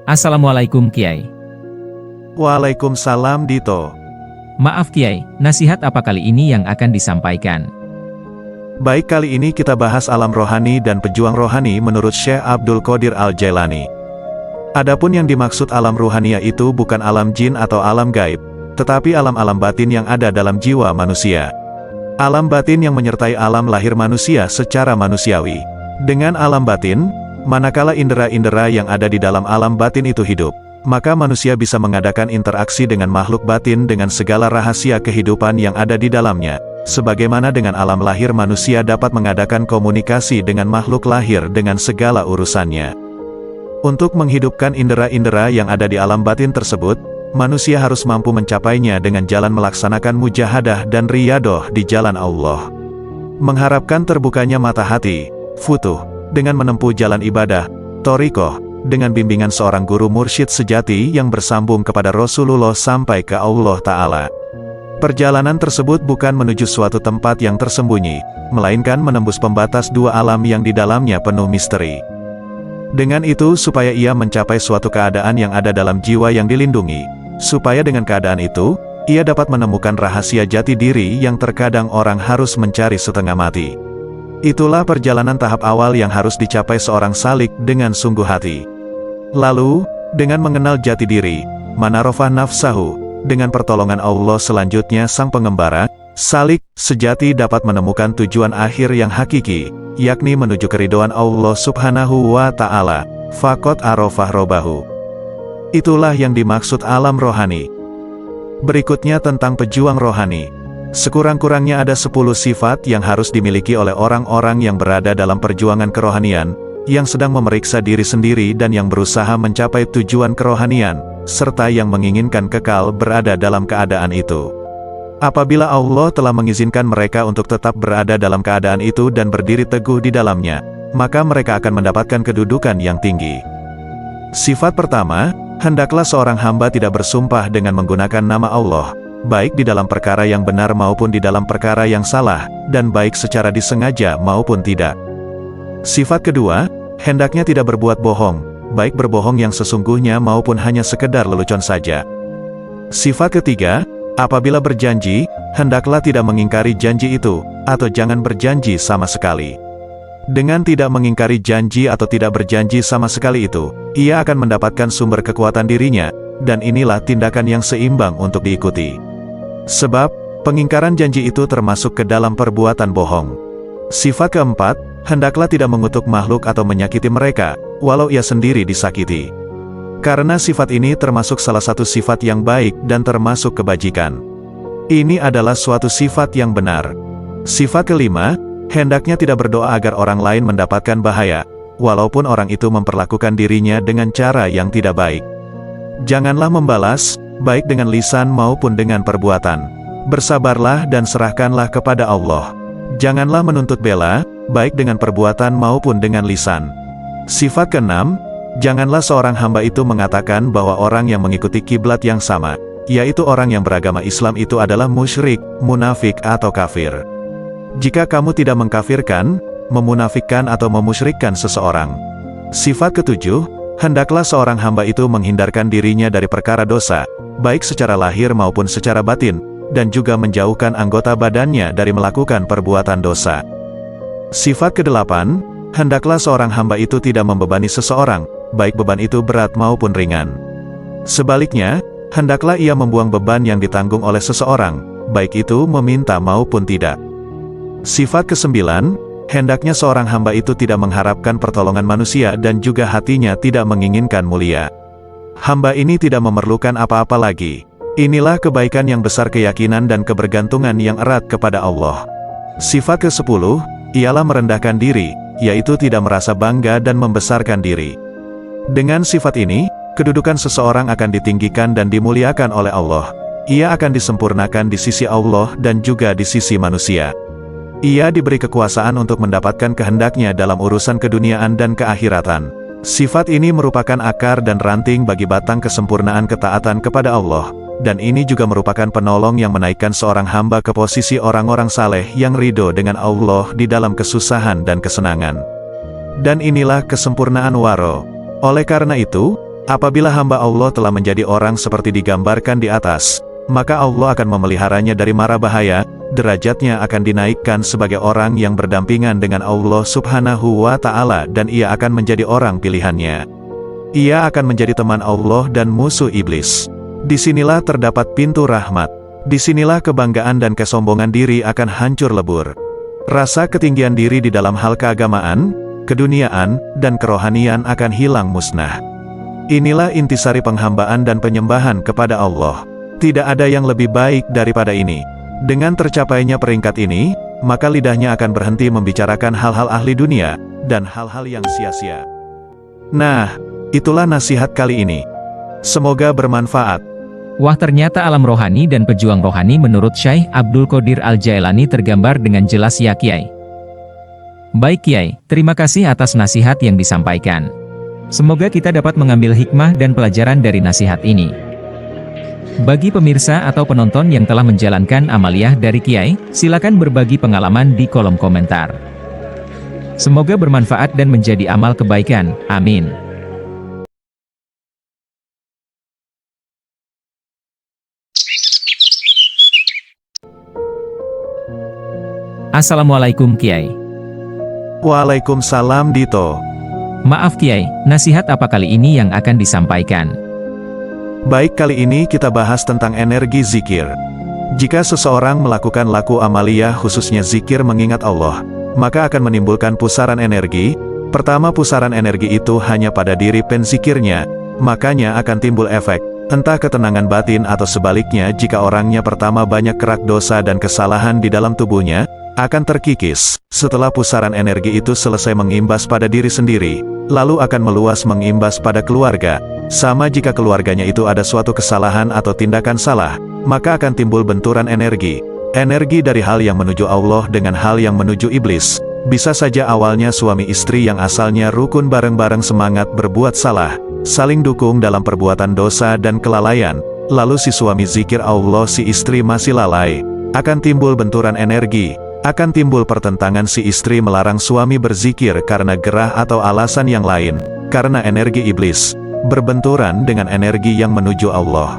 Assalamualaikum Kiai. Waalaikumsalam Dito. Maaf Kiai, nasihat apa kali ini yang akan disampaikan? Baik, kali ini kita bahas alam rohani dan pejuang rohani menurut Syekh Abdul Qadir Al-Jailani. Adapun yang dimaksud alam ruhaniyah itu bukan alam jin atau alam gaib, tetapi alam-alam batin yang ada dalam jiwa manusia. Alam batin yang menyertai alam lahir manusia secara manusiawi. Dengan alam batin, manakala indera-indera yang ada di dalam alam batin itu hidup, maka manusia bisa mengadakan interaksi dengan makhluk batin dengan segala rahasia kehidupan yang ada di dalamnya. Sebagaimana dengan alam lahir manusia dapat mengadakan komunikasi dengan makhluk lahir dengan segala urusannya. Untuk menghidupkan indera-indera yang ada di alam batin tersebut, manusia harus mampu mencapainya dengan jalan melaksanakan mujahadah dan riyadoh di jalan Allah. Mengharapkan terbukanya mata hati, futuh, dengan menempuh jalan ibadah, thoriqoh, dengan bimbingan seorang guru mursyid sejati yang bersambung kepada Rasulullah sampai ke Allah Ta'ala. Perjalanan tersebut bukan menuju suatu tempat yang tersembunyi, melainkan menembus pembatas dua alam yang di dalamnya penuh misteri. Dengan itu supaya ia mencapai suatu keadaan yang ada dalam jiwa yang dilindungi, supaya dengan keadaan itu, ia dapat menemukan rahasia jati diri yang terkadang orang harus mencari setengah mati. Itulah perjalanan tahap awal yang harus dicapai seorang salik dengan sungguh hati. Lalu, dengan mengenal jati diri, manarofah nafsahu, dengan pertolongan Allah selanjutnya sang pengembara, salik, sejati dapat menemukan tujuan akhir yang hakiki, yakni menuju keridhaan Allah Subhanahu wa Ta'ala, faqad arafah robahu. Itulah yang dimaksud alam rohani. Berikutnya tentang pejuang rohani. Sekurang-kurangnya ada 10 sifat yang harus dimiliki oleh orang-orang yang berada dalam perjuangan kerohanian, yang sedang memeriksa diri sendiri dan yang berusaha mencapai tujuan kerohanian, serta yang menginginkan kekal berada dalam keadaan itu. Apabila Allah telah mengizinkan mereka untuk tetap berada dalam keadaan itu dan berdiri teguh di dalamnya, maka mereka akan mendapatkan kedudukan yang tinggi. Sifat pertama, hendaklah seorang hamba tidak bersumpah dengan menggunakan nama Allah, baik di dalam perkara yang benar maupun di dalam perkara yang salah, dan baik secara disengaja maupun tidak. Sifat kedua, hendaknya tidak berbuat bohong, baik berbohong yang sesungguhnya maupun hanya sekedar lelucon saja. Sifat ketiga, apabila berjanji, hendaklah tidak mengingkari janji itu, atau jangan berjanji sama sekali. Dengan tidak mengingkari janji atau tidak berjanji sama sekali itu, ia akan mendapatkan sumber kekuatan dirinya, dan inilah tindakan yang seimbang untuk diikuti. Sebab, pengingkaran janji itu termasuk ke dalam perbuatan bohong. Sifat keempat, hendaklah tidak mengutuk makhluk atau menyakiti mereka, walau ia sendiri disakiti. Karena sifat ini termasuk salah satu sifat yang baik dan termasuk kebajikan. Ini adalah suatu sifat yang benar. Sifat kelima, hendaknya tidak berdoa agar orang lain mendapatkan bahaya, walaupun orang itu memperlakukan dirinya dengan cara yang tidak baik. Janganlah membalas, baik dengan lisan maupun dengan perbuatan. Bersabarlah dan serahkanlah kepada Allah. Janganlah menuntut bela, baik dengan perbuatan maupun dengan lisan. Sifat keenam, janganlah seorang hamba itu mengatakan bahwa orang yang mengikuti kiblat yang sama, yaitu orang yang beragama Islam itu adalah musyrik, munafik atau kafir. Jika kamu tidak mengkafirkan, memunafikkan atau memusyrikkan seseorang. Sifat ketujuh, hendaklah seorang hamba itu menghindarkan dirinya dari perkara dosa, baik secara lahir maupun secara batin, dan juga menjauhkan anggota badannya dari melakukan perbuatan dosa. Sifat kedelapan, hendaklah seorang hamba itu tidak membebani seseorang, baik beban itu berat maupun ringan. Sebaliknya, hendaklah ia membuang beban yang ditanggung oleh seseorang, baik itu meminta maupun tidak. Sifat kesembilan, hendaknya seorang hamba itu tidak mengharapkan pertolongan manusia dan juga hatinya tidak menginginkan mulia. Hamba ini tidak memerlukan apa-apa lagi. Inilah kebaikan yang besar, keyakinan dan kebergantungan yang erat kepada Allah. Sifat ke-10, ialah merendahkan diri, yaitu tidak merasa bangga dan membesarkan diri. Dengan sifat ini, kedudukan seseorang akan ditinggikan dan dimuliakan oleh Allah. Ia akan disempurnakan di sisi Allah dan juga di sisi manusia. Ia diberi kekuasaan untuk mendapatkan kehendaknya dalam urusan keduniaan dan keakhiratan. Sifat ini merupakan akar dan ranting bagi batang kesempurnaan ketaatan kepada Allah, dan ini juga merupakan penolong yang menaikkan seorang hamba ke posisi orang-orang saleh yang ridho dengan Allah di dalam kesusahan dan kesenangan. Dan inilah kesempurnaan waro. Oleh karena itu, Apabila hamba Allah telah menjadi orang seperti digambarkan di atas, maka Allah akan memeliharanya dari mara bahaya, derajatnya akan dinaikkan sebagai orang yang berdampingan dengan Allah Subhanahu wa Ta'ala, dan ia akan menjadi orang pilihannya. Ia akan menjadi teman Allah dan musuh iblis. Disinilah terdapat pintu rahmat. Disinilah kebanggaan dan kesombongan diri akan hancur lebur. Rasa ketinggian diri di dalam hal keagamaan, keduniaan, dan kerohanian akan hilang musnah. Inilah intisari penghambaan dan penyembahan kepada Allah. Tidak ada yang lebih baik daripada ini. Dengan tercapainya peringkat ini, maka lidahnya akan berhenti membicarakan hal-hal ahli dunia, dan hal-hal yang sia-sia. Nah, itulah nasihat kali ini. Semoga bermanfaat. Wah, ternyata alam rohani dan pejuang rohani menurut Syekh Abdul Qadir Al-Jailani tergambar dengan jelas ya Kiai. Baik Kiai, terima kasih atas nasihat yang disampaikan. Semoga kita dapat mengambil hikmah dan pelajaran dari nasihat ini. Bagi pemirsa atau penonton yang telah menjalankan amaliyah dari Kiai, silakan berbagi pengalaman di kolom komentar. Semoga bermanfaat dan menjadi amal kebaikan. Amin. Assalamualaikum Kiai. Waalaikumsalam Dito. Maaf Kiai, nasihat apa kali ini yang akan disampaikan? Baik, kali ini kita bahas tentang energi zikir. Jika seseorang melakukan laku amaliyah khususnya zikir mengingat Allah, maka akan menimbulkan pusaran energi. Pertama, pusaran energi itu hanya pada diri penzikirnya, makanya akan timbul efek, entah ketenangan batin atau sebaliknya. Jika orangnya pertama banyak kerak dosa dan kesalahan di dalam tubuhnya, akan terkikis. Setelah pusaran energi itu selesai mengimbas pada diri sendiri, lalu akan meluas mengimbas pada keluarga. Sama jika keluarganya itu ada suatu kesalahan atau tindakan salah, maka akan timbul benturan energi. Energi dari hal yang menuju Allah dengan hal yang menuju iblis. Bisa saja awalnya suami istri yang asalnya rukun bareng-bareng semangat berbuat salah, saling dukung dalam perbuatan dosa dan kelalaian. Lalu si suami zikir Allah, si istri masih lalai. Akan timbul benturan energi. Akan timbul pertentangan, si istri melarang suami berzikir karena gerah atau alasan yang lain, karena energi iblis berbenturan dengan energi yang menuju Allah.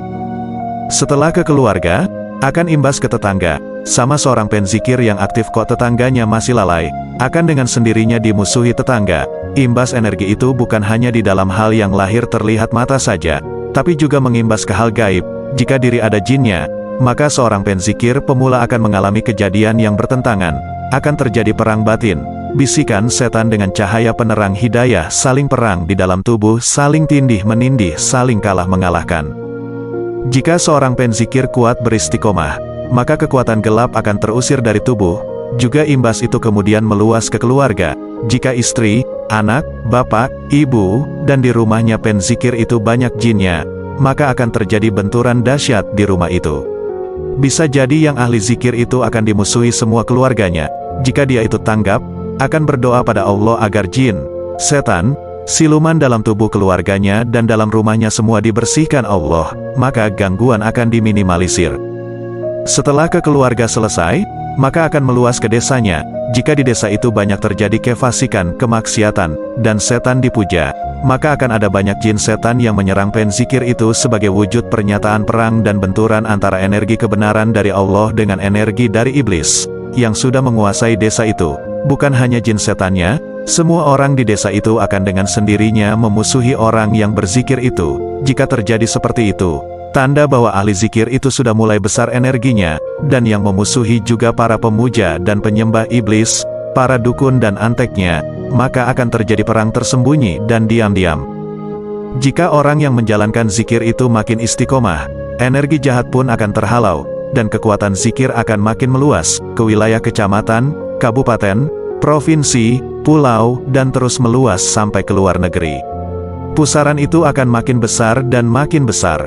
Setelah ke keluarga, akan imbas ke tetangga. Sama seorang penzikir yang aktif kok tetangganya masih lalai, akan dengan sendirinya dimusuhi tetangga. Imbas energi itu bukan hanya di dalam hal yang lahir terlihat mata saja, tapi juga mengimbas ke hal gaib. Jika diri ada jinnya, maka seorang penzikir pemula akan mengalami kejadian yang bertentangan. Akan terjadi perang batin. Bisikan setan dengan cahaya penerang hidayah saling perang di dalam tubuh, saling tindih menindih, saling kalah mengalahkan. Jika seorang penzikir kuat beristiqomah, maka kekuatan gelap akan terusir dari tubuh. Juga imbas itu kemudian meluas ke keluarga. Jika istri, anak, bapak, ibu, dan di rumahnya penzikir itu banyak jinnya, maka akan terjadi benturan dahsyat di rumah itu. Bisa jadi yang ahli zikir itu akan dimusuhi semua keluarganya. Jika dia itu tanggap, akan berdoa pada Allah agar jin, setan, siluman dalam tubuh keluarganya dan dalam rumahnya semua dibersihkan Allah, maka gangguan akan diminimalisir. Setelah ke keluarga selesai, maka akan meluas ke desanya. Jika di desa itu banyak terjadi kefasikan, kemaksiatan, dan setan dipuja, maka akan ada banyak jin setan yang menyerang penzikir itu sebagai wujud pernyataan perang dan benturan antara energi kebenaran dari Allah dengan energi dari iblis, yang sudah menguasai desa itu. Bukan hanya jin setannya, semua orang di desa itu akan dengan sendirinya memusuhi orang yang berzikir itu. Jika terjadi seperti itu, tanda bahwa ahli zikir itu sudah mulai besar energinya, dan yang memusuhi juga para pemuja dan penyembah iblis, para dukun dan anteknya, maka akan terjadi perang tersembunyi dan diam-diam. Jika orang yang menjalankan zikir itu makin istiqomah, energi jahat pun akan terhalau, dan kekuatan zikir akan makin meluas, ke wilayah kecamatan, kabupaten, provinsi, pulau, dan terus meluas sampai ke luar negeri. Pusaran itu akan makin besar dan makin besar.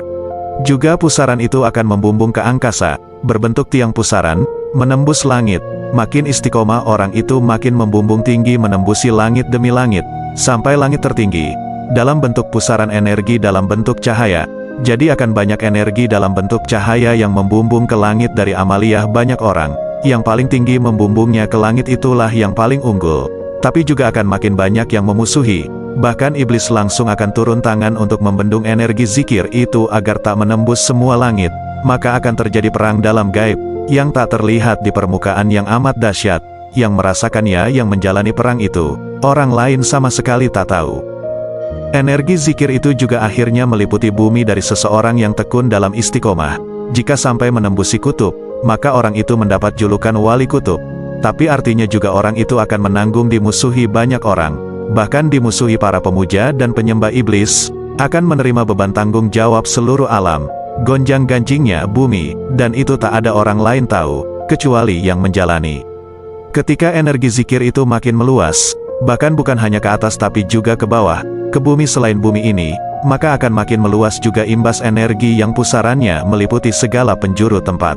Juga pusaran itu akan membumbung ke angkasa, berbentuk tiang pusaran, menembus langit. Makin istiqomah orang itu makin membumbung tinggi menembusi langit demi langit, sampai langit tertinggi. Dalam bentuk pusaran energi dalam bentuk cahaya. Jadi akan banyak energi dalam bentuk cahaya yang membumbung ke langit dari amaliyah banyak orang. Yang paling tinggi membumbungnya ke langit itulah yang paling unggul. Tapi juga akan makin banyak yang memusuhi. Bahkan iblis langsung akan turun tangan untuk membendung energi zikir itu agar tak menembus semua langit. Maka akan terjadi perang dalam gaib, yang tak terlihat di permukaan yang amat dahsyat. Yang merasakannya yang menjalani perang itu, orang lain sama sekali tak tahu. Energi zikir itu juga akhirnya meliputi bumi dari seseorang yang tekun dalam istiqomah. Jika sampai menembusi kutub, maka orang itu mendapat julukan wali kutub. Tapi artinya juga orang itu akan menanggung dimusuhi banyak orang, bahkan dimusuhi para pemuja dan penyembah iblis, akan menerima beban tanggung jawab seluruh alam, gonjang-ganjingnya bumi, dan itu tak ada orang lain tahu, kecuali yang menjalani. Ketika energi zikir itu makin meluas, bahkan bukan hanya ke atas tapi juga ke bawah, ke bumi selain bumi ini, maka akan makin meluas juga imbas energi yang pusarannya meliputi segala penjuru tempat.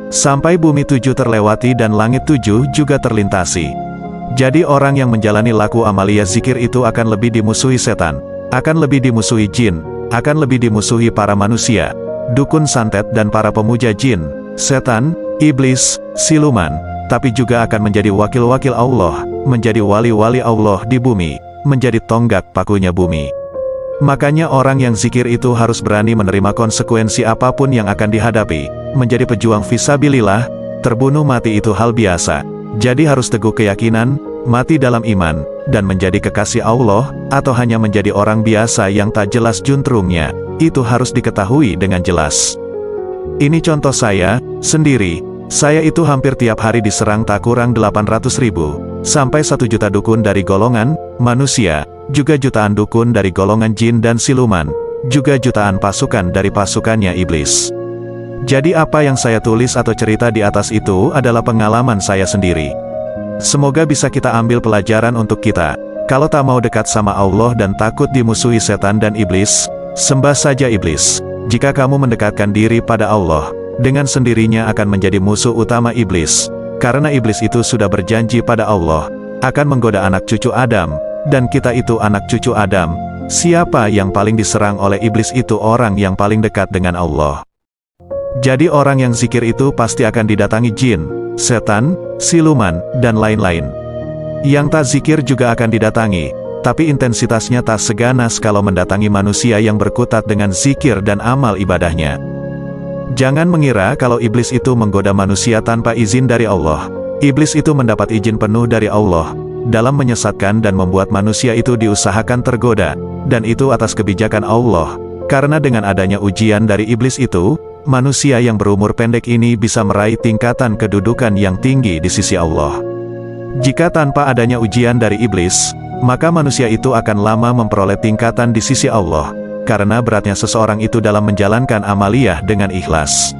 Sampai bumi 7 terlewati dan langit 7 juga terlintasi. Jadi orang yang menjalani laku amalia zikir itu akan lebih dimusuhi setan, akan lebih dimusuhi jin, akan lebih dimusuhi para manusia, dukun santet dan para pemuja jin, setan, iblis, siluman, tapi juga akan menjadi wakil-wakil Allah, menjadi wali-wali Allah di bumi, menjadi tonggak pakunya bumi. Makanya orang yang zikir itu harus berani menerima konsekuensi apapun yang akan dihadapi. Menjadi pejuang fisabilillah, terbunuh mati itu hal biasa. Jadi harus teguh keyakinan, mati dalam iman, dan menjadi kekasih Allah, atau hanya menjadi orang biasa yang tak jelas juntrungnya, itu harus diketahui dengan jelas. Ini contoh saya, sendiri. Saya itu hampir tiap hari diserang tak kurang 800.000, sampai 1 juta dukun dari golongan manusia, juga jutaan dukun dari golongan jin dan siluman, juga jutaan pasukan dari pasukannya iblis. Jadi apa yang saya tulis atau cerita di atas itu adalah pengalaman saya sendiri. Semoga bisa kita ambil pelajaran untuk kita. Kalau tak mau dekat sama Allah dan takut dimusuhi setan dan iblis, sembah saja iblis. Jika kamu mendekatkan diri pada Allah, dengan sendirinya akan menjadi musuh utama iblis. Karena iblis itu sudah berjanji pada Allah, akan menggoda anak cucu Adam, dan kita itu anak cucu Adam. Siapa yang paling diserang oleh iblis itu orang yang paling dekat dengan Allah. Jadi orang yang zikir itu pasti akan didatangi jin, setan, siluman, dan lain-lain. Yang tak zikir juga akan didatangi, tapi intensitasnya tak seganas kalau mendatangi manusia yang berkutat dengan zikir dan amal ibadahnya. Jangan mengira kalau iblis itu menggoda manusia tanpa izin dari Allah. Iblis itu mendapat izin penuh dari Allah dalam menyesatkan dan membuat manusia itu diusahakan tergoda, dan itu atas kebijakan Allah. Karena dengan adanya ujian dari iblis itu, manusia yang berumur pendek ini bisa meraih tingkatan kedudukan yang tinggi di sisi Allah. Jika tanpa adanya ujian dari iblis, maka manusia itu akan lama memperoleh tingkatan di sisi Allah, karena beratnya seseorang itu dalam menjalankan amaliyah dengan ikhlas.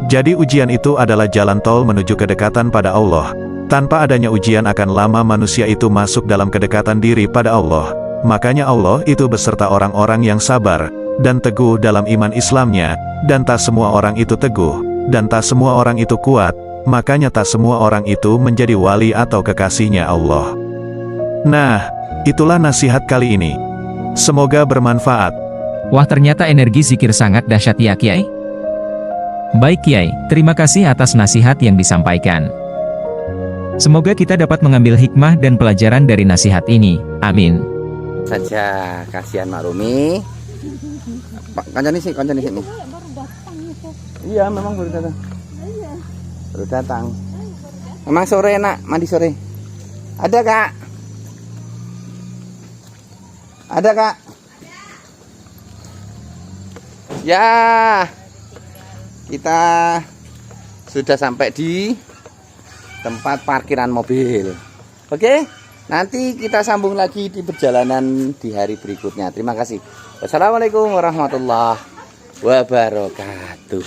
Jadi ujian itu adalah jalan tol menuju kedekatan pada Allah. Tanpa adanya ujian akan lama manusia itu masuk dalam kedekatan diri pada Allah. Makanya Allah itu beserta orang-orang yang sabar dan teguh dalam iman Islamnya, dan tak semua orang itu teguh, dan tak semua orang itu kuat, makanya tak semua orang itu menjadi wali atau kekasihnya Allah. Nah, itulah nasihat kali ini. Semoga bermanfaat. Wah, ternyata energi zikir sangat dahsyat ya Kiai. Baik Kiai, terima kasih atas nasihat yang disampaikan. Semoga kita dapat mengambil hikmah dan pelajaran dari nasihat ini. Amin. Saja kasihan Mak Rumi. Kancani sini. Iya, memang baru datang. Baru datang. Memang sore nak, mandi sore. Ada Kak? Ada Kak? Ya, kita sudah sampai di tempat parkiran mobil. Oke, nanti kita sambung lagi di perjalanan di hari berikutnya. Terima kasih. Wassalamualaikum warahmatullahi wabarakatuh.